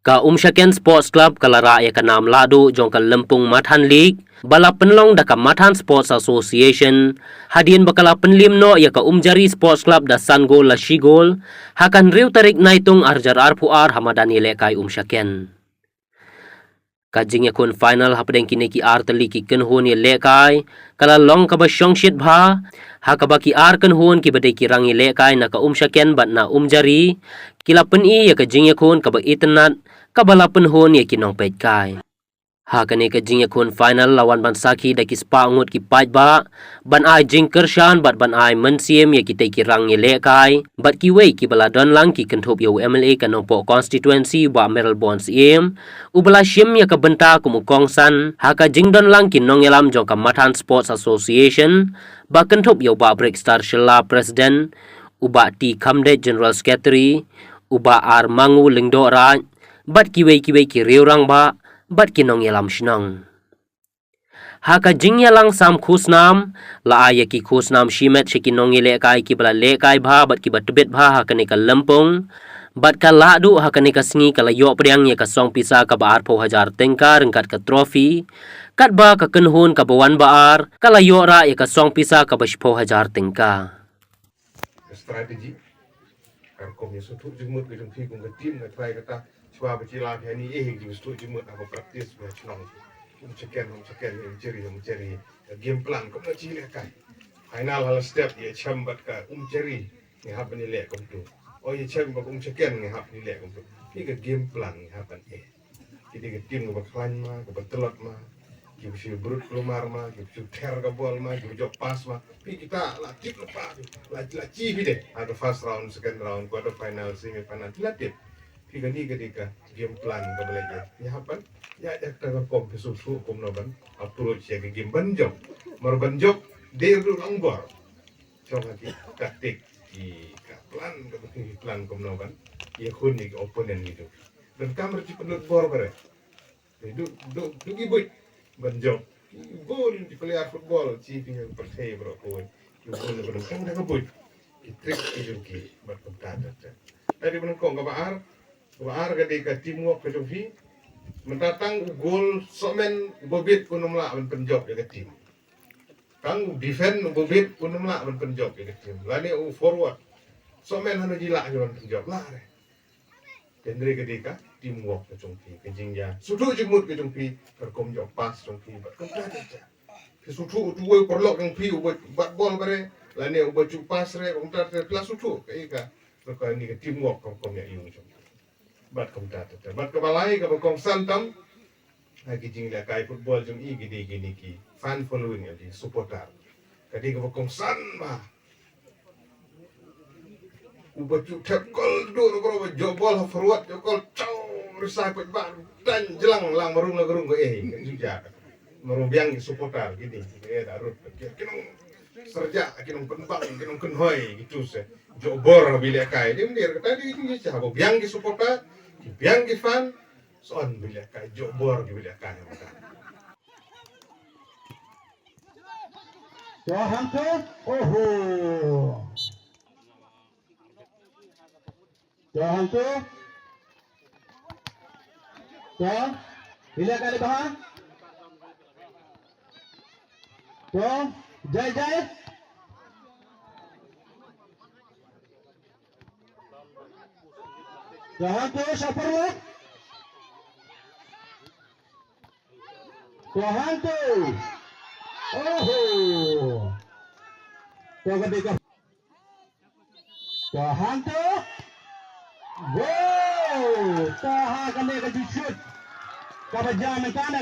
Ka Umshaken Sports Club kalara ya ka nam ladu jong ka Lempung Mathan League bala penlong da ka Mathan Sports Association hadien bakala penlim no ya ka Umjari Sports Club da Sangol la Shigol hakan riu tarik naitung arjar arpuar hamadani lekai Umshaken kajing ya kun final hapdeng kini ki arteli ki kenhun ya lekai kala long ka ba shongshit bha hakabaki ar kenhun ki badai ki rangi lekai na ka Umshaken bat na Umjari kila peni ya ka jing ya kun ka ba itnat kabala penhun ya kinong pet kai hakane ka jing ya kun final lawan ban saki da ki spa ngut ki paj ba ban ai jing kershan bat ban ai mensiem ya ki te ki rang ye le kai bat ki wei ki bala don lang ki kenthop yo MLA ka nong po constituency ba Merel Bonds im ubala shim ya ka benta ku mu kongsan haka jing don lang ki nong yalam jong ka Mathan Sports Association ba kenthop yo ba break star shela president uba ti kamde general secretary uba ar mangu lingdo raj bat ki wei ki riurang ba bat kinong yalam shnong haka jing yalang sam khusnam la aya ki khusnam shimet shikinong ile kai ki bala le kai bha bat ki bat tebet bha haka ne ka Lempung bat ka ladu haka ne ka sngi kala yo priang ye ka song pisa ka baar pho hajar tengka rengkat ka trophy kat ba ka kenhun ka bawan baar kala yo ra ye ka song pisa ka bashpho hajar tengka strategi kom ya sutu jumut ke jumpi kum tim na try kata chwa bachila ke ni di sutu jumut apa practice ba chnong checken ceri game plan kom na chile kai final hal step ye chambat ka ceri ni hab ni le kom tu oh ye chem ba checken ni hab ni le kom tu ni ka game plan ni hab ni jadi ke tim ba klan ma ka telot ma ki si brut kelumar ma ki si ter ka bol ma ki jok pas ma pi kita la tip lepas la ci bi de ada first round second round quarter final semi final la tip pi ni ketika game plan ka belajar ya hapan ya ta ka kom su kom no ban approach ya ke game banjok mar banjok der du langbor chong hati taktik ki ka plan kom no ban ya khun ni opponent ni tu dan kamar ci penut bor bare du gibut banjok gol di player football ci fi ñu percaya bro ko yu gol ko kan da gabut ki trick ki ki bat ko tata tadi benar ko ga baar ga de ka teamwork ko fi mentatang gol somen bobit ko numla ban penjok de tim kang defend bobit ko numla ban penjok de tim lani forward somen hanu jila ban penjok la re Kendri ketika teamwork ke jongpi ke jingja sudu jemut ke jongpi kerkom jok pas jongpi bat kemta aja ke sudu tuwe perlok jongpi ubat bat bol bare lane ubat ju pas re kemta kelas sudu ke ika ke ni ke teamwork kom ya yung jongpi bat kemta aja bat kebalai ke kong santam lagi jingja kai football jong i gini ki fan following ya di supporter kadi ke kong san ma ubaju tekol do bro jobol forward jokol caw risai pet ban dan jelang lang marung ko juja marung biang supporter gini darut kinong serja kinong penbang kinong kenhoi gitu se jobor bila kai dia mendir tadi ini siapa biang supporter biang fan son bila kai jobor bila kai Hantu, oh. Hantu. Bila kali bahan. Jai. Hantu siapa lu? Hantu. Oh. Ketika. Hantu. Wow, tahan kami ke shoot. Kabajang mekanik.